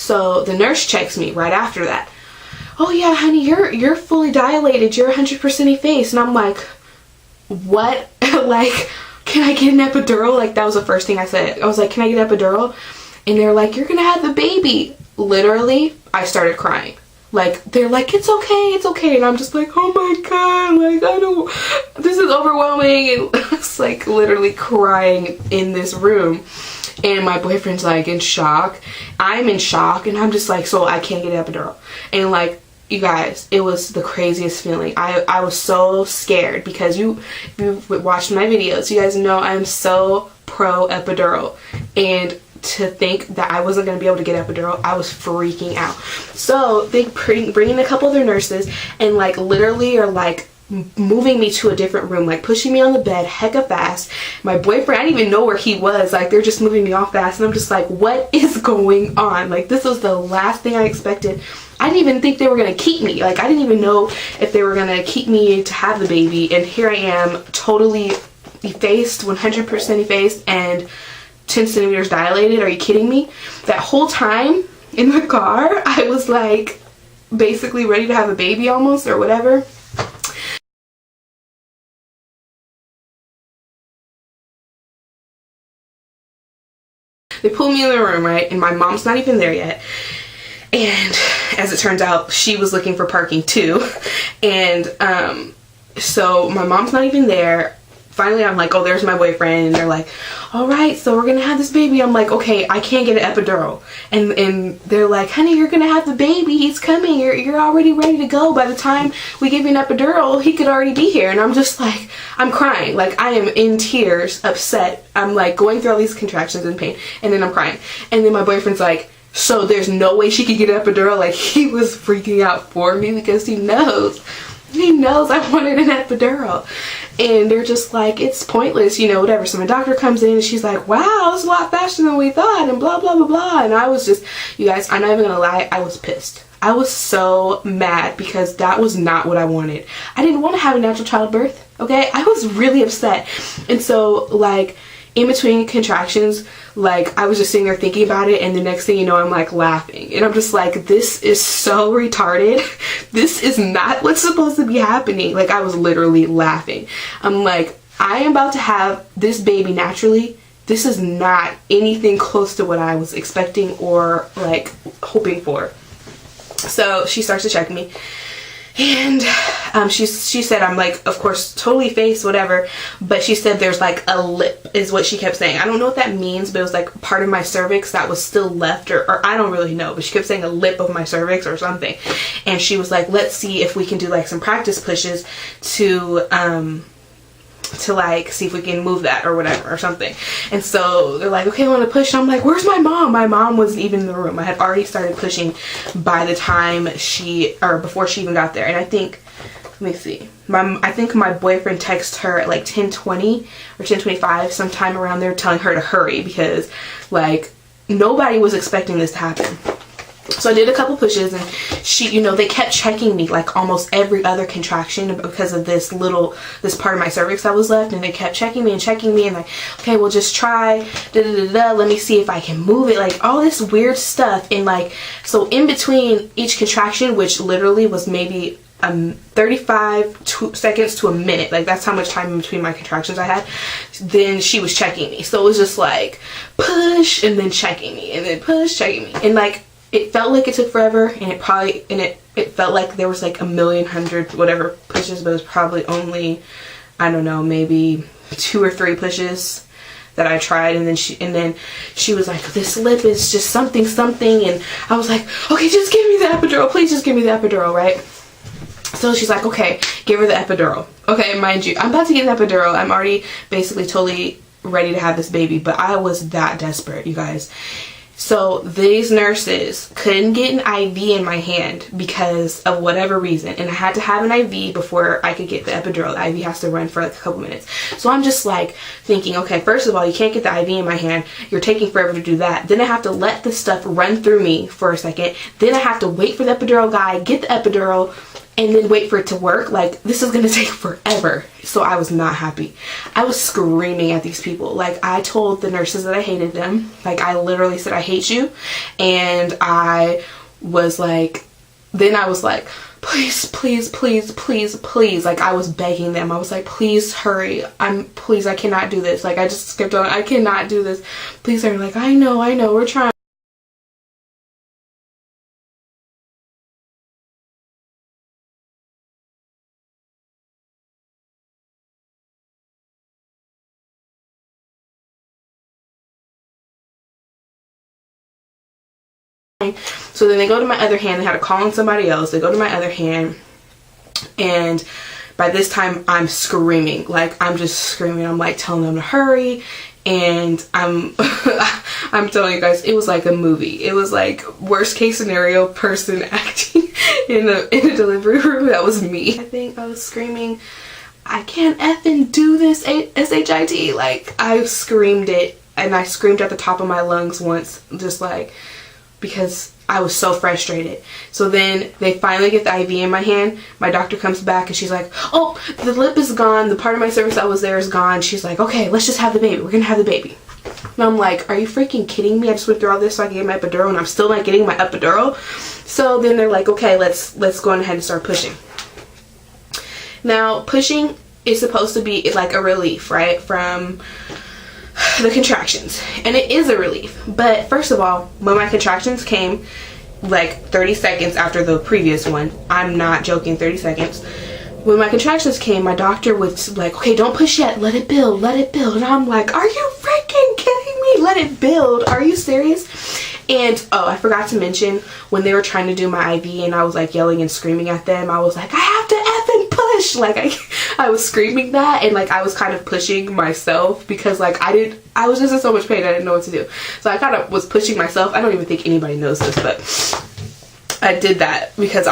So the nurse checks me right after that. Oh yeah, honey, you're fully dilated. You're 100% effaced. And I'm like, what? Like, can I get an epidural? Like, that was the first thing I said. I was like, can I get an epidural? And they're like, you're gonna have the baby. Literally, I started crying. Like, they're like, it's okay. And I'm just like, oh my God, like, I don't, this is overwhelming. And it's like literally crying in this room. And my boyfriend's like in shock. I'm in shock. And I'm just like, so I can't get an epidural. And like, you guys, it was the craziest feeling. I was so scared because if you've watched my videos, you guys know I'm so pro epidural. And to think that I wasn't going to be able to get epidural, I was freaking out. So they bring in a couple other nurses and like literally are like moving me to a different room, like pushing me on the bed hecka fast. My boyfriend, I didn't even know where he was. Like, they're just moving me off fast, and I'm just like, what is going on? Like, this was the last thing I expected. I didn't even think they were going to keep me. Like, I didn't even know if they were going to keep me to have the baby, and here I am, totally effaced, 100% effaced, and 10 centimeters dilated. Are you kidding me? That whole time in the car, I was like basically ready to have a baby almost, or whatever. They pulled me in the room, right? And my mom's not even there yet. And as it turns out, she was looking for parking too. And so my mom's not even there. Finally, I'm like, oh, there's my boyfriend. And they're like, all right, so we're going to have this baby. I'm like, okay, I can't get an epidural. And they're like, honey, you're going to have the baby. He's coming. You're already ready to go. By the time we give you an epidural, he could already be here. And I'm just like, I'm crying. Like, I am in tears, upset. I'm like going through all these contractions and pain. And then I'm crying. And then my boyfriend's like, so there's no way she could get an epidural? Like, he was freaking out for me because he knows I wanted an epidural. And they're just like, it's pointless, you know, whatever. So my doctor comes in and she's like, wow, it's a lot faster than we thought, and blah, blah, blah, blah. And I was just, you guys, I'm not even gonna lie, I was pissed. I was so mad because that was not what I wanted. I didn't want to have a natural childbirth, okay? I was really upset. And so, like, in between contractions, like, I was just sitting there thinking about it, and the next thing you know, I'm like laughing, and I'm just like, this is so retarded. This is not what's supposed to be happening. Like, I was literally laughing. I'm like, I am about to have this baby naturally. This is not anything close to what I was expecting or like hoping for. So she starts to check me. And she said, I'm like, of course, totally face, whatever. But she said there's like a lip is what she kept saying. I don't know what that means, but it was like part of my cervix that was still left, or I don't really know. But she kept saying a lip of my cervix or something. And she was like, let's see if we can do like some practice pushes to like see if we can move that or whatever or something. And so they're like, okay, I want to push. And I'm like, where's my mom? My mom wasn't even in the room. I had already started pushing by the time before she even got there. And I think, let me see, I think my boyfriend texted her at like 10:20 or 10:25, sometime around there, telling her to hurry because like nobody was expecting this to happen. So I did a couple pushes, and she, you know, they kept checking me like almost every other contraction because of this part of my cervix that was left, and they kept checking me and like, okay, we'll just try, let me see if I can move it, like all this weird stuff. And like, so in between each contraction, which literally was maybe 35 seconds to a minute, like that's how much time in between my contractions I had, then she was checking me. So it was just like push and then checking me and then push, checking me, and like it felt like it took forever, and it felt like there was like a million, hundred, whatever pushes, but it was probably only, I don't know, maybe 2 or 3 pushes that I tried. And then she was like, this lip is just something, and I was like, okay, just give me the epidural, please just give me the epidural, right? So she's like, okay, give her the epidural. Okay, mind you, I'm about to get an epidural. I'm already basically totally ready to have this baby, but I was that desperate, you guys. So these nurses couldn't get an IV in my hand because of whatever reason, and I had to have an IV before I could get the epidural. The IV has to run for like a couple minutes. So I'm just like thinking, okay, first of all, you can't get the IV in my hand. You're taking forever to do that. Then I have to let the stuff run through me for a second. Then I have to wait for the epidural guy, get the epidural, and then wait for it to work. Like, this is gonna take forever. So I was not happy. I was screaming at these people. Like, I told the nurses that I hated them. Like, I literally said, I hate you. And I was like, then I was like, please, please, please, please, please. Like, I was begging them. I was like, please hurry. Please, I cannot do this. Like, I just skipped on. I cannot do this. Please hurry. Like, I know, we're trying. So then they go to my other hand. They had to call on somebody else. They go to my other hand, and by this time I'm screaming. Like, I'm just screaming. I'm like telling them to hurry, and I'm I'm telling you guys, it was like a movie. It was like worst case scenario person acting in a delivery room. That was me. I think I was screaming, I can't effing do this SHIT. Like, I screamed it, and I screamed at the top of my lungs once, just like, because I was so frustrated. So then they finally get the IV in my hand. My doctor comes back and she's like, oh, the lip is gone. The part of my cervix that was there is gone. She's like, okay, let's just have the baby. We're gonna have the baby. And I'm like, are you freaking kidding me? I just went through all this so I can get my epidural, and I'm still not getting my epidural. So then they're like, okay, let's go on ahead and start pushing. Now, pushing is supposed to be like a relief, right, from the contractions, and it is a relief. But first of all, when my contractions came like 30 seconds after the previous one, I'm not joking, 30 seconds, when my contractions came, my doctor was like, okay, don't push yet, let it build, let it build. And I'm like, are you freaking kidding me? Let it build, are you serious? And oh, I forgot to mention, when they were trying to do my IV and I was like yelling and screaming at them, I was like, I have to effing push. Like, I was screaming that, and like I was kind of pushing myself because like I was just in so much pain I didn't know what to do. So I kind of was pushing myself. I don't even think anybody knows this, but I did that because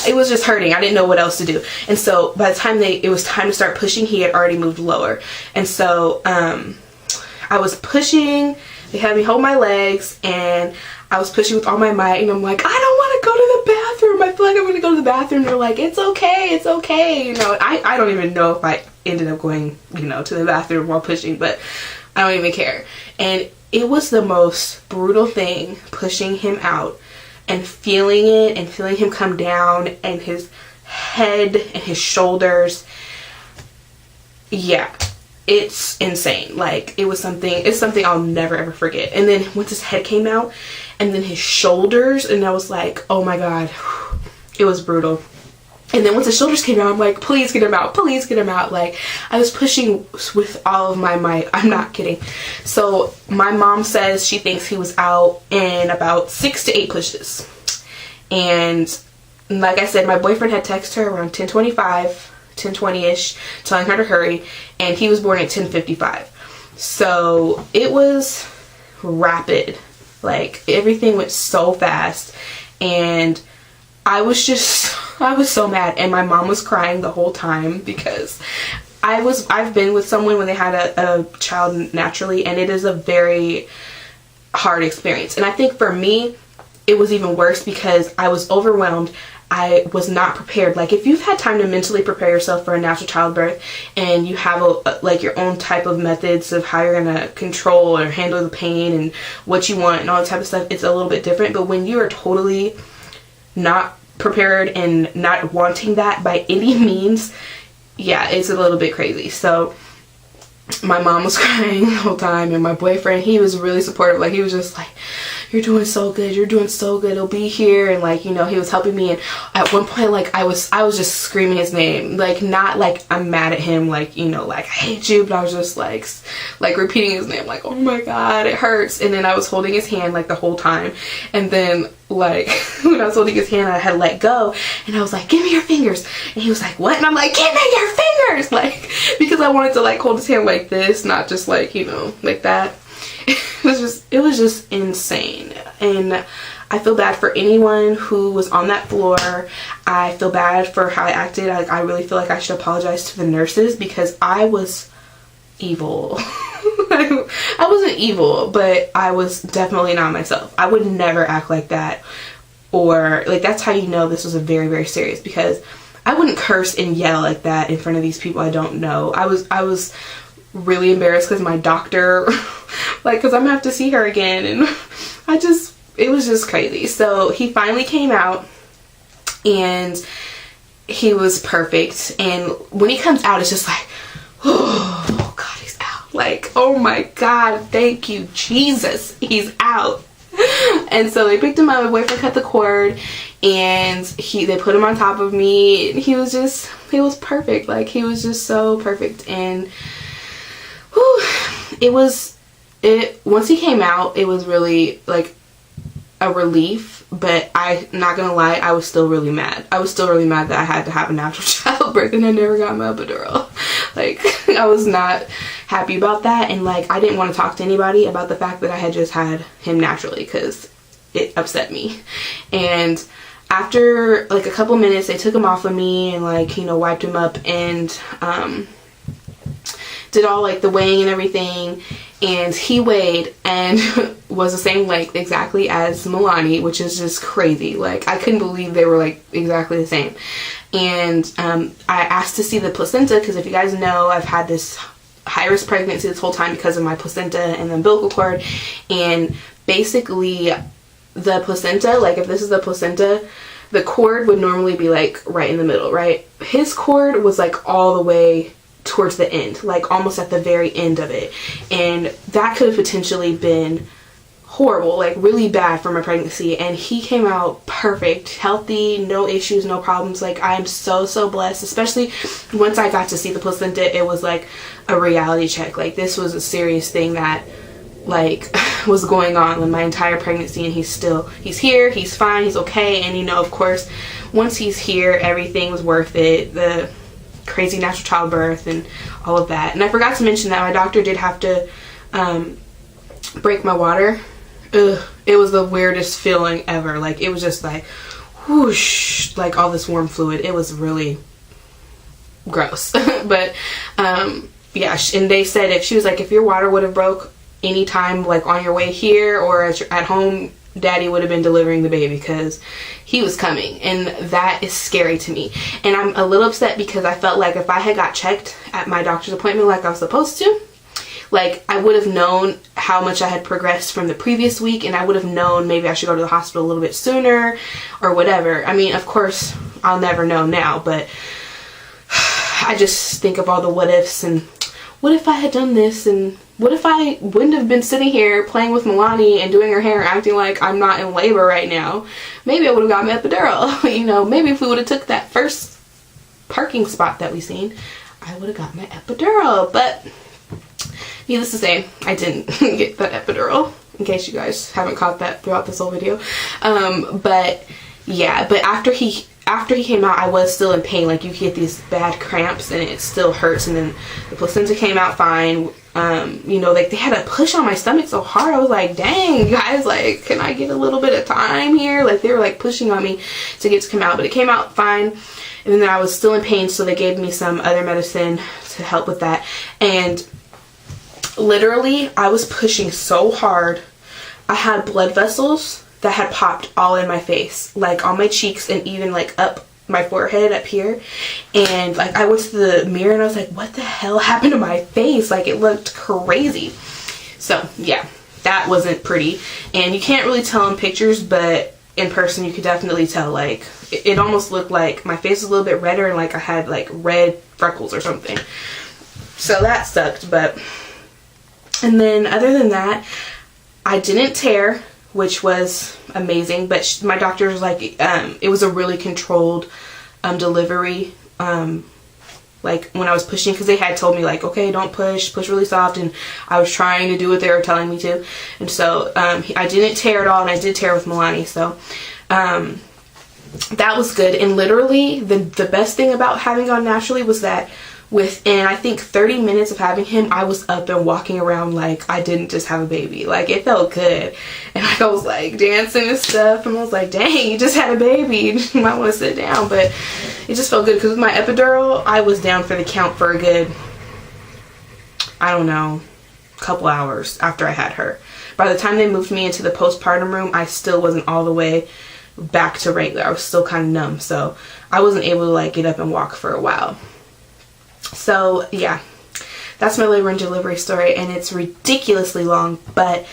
it was just hurting. I didn't know what else to do. And so by the time it was time to start pushing, he had already moved lower. And so I was pushing. They had me hold my legs, and I was pushing with all my might, and I'm like, I don't want to go to the bathroom. I feel like I'm going to go to the bathroom. They're like, it's okay, it's okay. You know, I don't even know if I ended up going, you know, to the bathroom while pushing, but I don't even care. And it was the most brutal thing, pushing him out and feeling it, and feeling him come down, and his head and his shoulders. Yeah. It's insane. Like, it's something I'll never ever forget. And then once his head came out, and then his shoulders, and I was like, oh my god, it was brutal. And then once his shoulders came out, I'm like, please get him out, please get him out. Like, I was pushing with all of my might. I'm not kidding. So my mom says she thinks he was out in about 6 to 8 pushes. And like I said, my boyfriend had texted her around 10:25, 10:20ish, telling her to hurry, and he was born at 10:55. So it was rapid. Like, everything went so fast, and I was so mad, and my mom was crying the whole time because I've been with someone when they had a child naturally, and it is a very hard experience. And I think for me it was even worse because I was overwhelmed. I was not prepared. Like, if you've had time to mentally prepare yourself for a natural childbirth, and you have like your own type of methods of how you're gonna control or handle the pain and what you want and all that type of stuff, it's a little bit different. But when you are totally not prepared and not wanting that by any means, yeah, it's a little bit crazy. So my mom was crying the whole time, and my boyfriend, he was really supportive. Like, he was just like, you're doing so good, you're doing so good, it'll be here. And like, you know, he was helping me. And at one point, like, I was just screaming his name, like, not like I'm mad at him, like, you know, like, I hate you, but I was just like repeating his name, like, oh my god, it hurts. And then I was holding his hand like the whole time, and then like when I was holding his hand, I had let go, and I was like, give me your fingers. And he was like, what? And I'm like, give me your fingers, like, because I wanted to like hold his hand like this, not just like, you know, like that. It was just insane. And I feel bad for anyone who was on that floor. I feel bad for how I acted. I really feel like I should apologize to the nurses because I was evil. I wasn't evil, but I was definitely not myself. I would never act like that or like that's how you know this was a very, very serious, because I wouldn't curse and yell like that in front of these people I don't know. I was really embarrassed because my doctor, like, because I'm gonna have to see her again, and it was just crazy. So he finally came out, and he was perfect. And when he comes out, it's just like, oh God, he's out. Like, oh my God, thank you, Jesus, he's out. And so they picked him up, my boyfriend cut the cord, and they put him on top of me, and he was perfect. Like, he was just so perfect. And once he came out, it was really like a relief, but I'm not gonna lie, I was still really mad. I was still really mad that I had to have a natural childbirth and I never got my epidural. Like, I was not happy about that, and like I didn't want to talk to anybody about the fact that I had just had him naturally, because it upset me. And after like a couple minutes, they took him off of me and like, you know, wiped him up and did all like the weighing and everything, and he weighed and was the same length exactly as Milani, which is just crazy. Like, I couldn't believe they were like exactly the same. And I asked to see the placenta, because if you guys know, I've had this high-risk pregnancy this whole time because of my placenta and the umbilical cord. And basically the placenta, like if this is the placenta, the cord would normally be like right in the middle, right? His cord was like all the way towards the end, like almost at the very end of it, and that could have potentially been horrible, like really bad for my pregnancy. And he came out perfect, healthy, no issues, no problems. Like, I'm so blessed, especially once I got to see the placenta. It was like a reality check. Like, this was a serious thing that like was going on in my entire pregnancy, and he's here, he's fine, he's okay. And you know, of course, once he's here, everything was worth it. The crazy natural childbirth and all of that. And I forgot to mention that my doctor did have to break my water. Ugh, it was the weirdest feeling ever. Like, it was just like whoosh, like all this warm fluid. It was really gross. But yeah, and they said if your water would have broke anytime, like on your way here or at home, Daddy would have been delivering the baby, because he was coming. And that is scary to me. And I'm a little upset because I felt like if I had got checked at my doctor's appointment like I was supposed to, like I would have known how much I had progressed from the previous week, and I would have known maybe I should go to the hospital a little bit sooner or whatever. I mean, of course, I'll never know now, but I just think of all the what ifs, and what if I had done this, and what if I wouldn't have been sitting here playing with Milani and doing her hair, acting like I'm not in labor right now? Maybe I would have got my epidural. You know, maybe if we would have took that first parking spot that we seen, I would have got my epidural. But needless to say, I didn't get that epidural, in case you guys haven't caught that throughout this whole video. But yeah, but after he came out, I was still in pain. Like, you get these bad cramps and it still hurts. And then the placenta came out fine. You know, like they had to push on my stomach so hard. I was like, dang, guys, like, can I get a little bit of time here? Like, they were like pushing on me to get to come out, but it came out fine. And then I was still in pain, so they gave me some other medicine to help with that. And literally, I was pushing so hard. I had blood vessels that had popped all in my face, like on my cheeks and even like up my forehead up here. And like I went to the mirror and I was like, what the hell happened to my face? Like, it looked crazy. So yeah, that wasn't pretty. And you can't really tell in pictures, but in person you could definitely tell. Like, it almost looked like my face was a little bit redder, and like I had like red freckles or something. So that sucked. But and then other than that, I didn't tear, which was amazing. But my doctor was like, it was a really controlled delivery. Like when I was pushing, because they had told me like, okay, don't push really soft, and I was trying to do what they were telling me to. And so I didn't tear at all, and I did tear with Milani. So that was good. And literally the best thing about having gone naturally was that within, I think, 30 minutes of having him, I was up and walking around like I didn't just have a baby. Like, it felt good. And like, I was like dancing and stuff, and I was like, dang, you just had a baby, you might want to sit down. But it just felt good, because with my epidural, I was down for the count for a good, I don't know, couple hours after I had her. By the time they moved me into the postpartum room, I still wasn't all the way back to regular. I was still kind of numb, so I wasn't able to like get up and walk for a while. So yeah, that's my labor and delivery story, and it's ridiculously long, but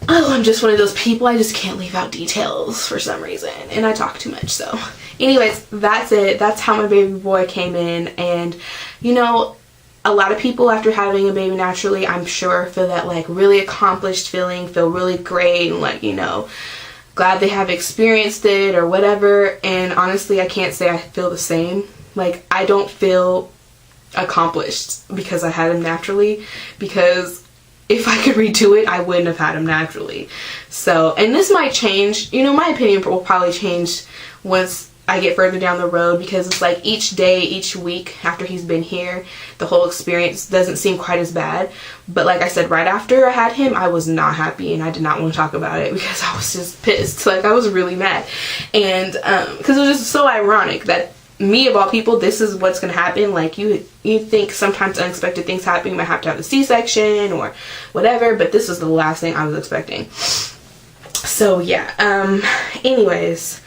oh, I'm just one of those people, I just can't leave out details for some reason, and I talk too much. So anyways, that's it. That's how my baby boy came in. And you know, a lot of people after having a baby naturally, I'm sure, feel that like really accomplished feeling, feel really great, and like, you know, glad they have experienced it or whatever. And honestly, I can't say I feel the same. Like, I don't feel accomplished because I had him naturally, because if I could redo it, I wouldn't have had him naturally. So, and this might change, you know, my opinion will probably change once I get further down the road, because it's like each day, each week after he's been here, the whole experience doesn't seem quite as bad. But like I said, right after I had him, I was not happy, and I did not want to talk about it because I was just pissed. Like, I was really mad. And because it was just so ironic that me, of all people, this is what's going to happen. Like, you think sometimes unexpected things happen. You might have to have a C-section or whatever, but this was the last thing I was expecting. So yeah, anyways,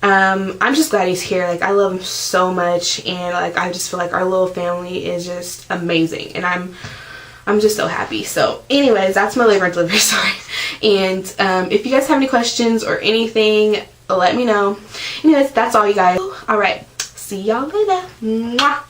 I'm just glad he's here. Like, I love him so much, and like, I just feel like our little family is just amazing, and I'm just so happy. So anyways, that's my labor and delivery story. And if you guys have any questions or anything, let me know. Anyways, that's all, you guys. All right, see y'all later. Mwah.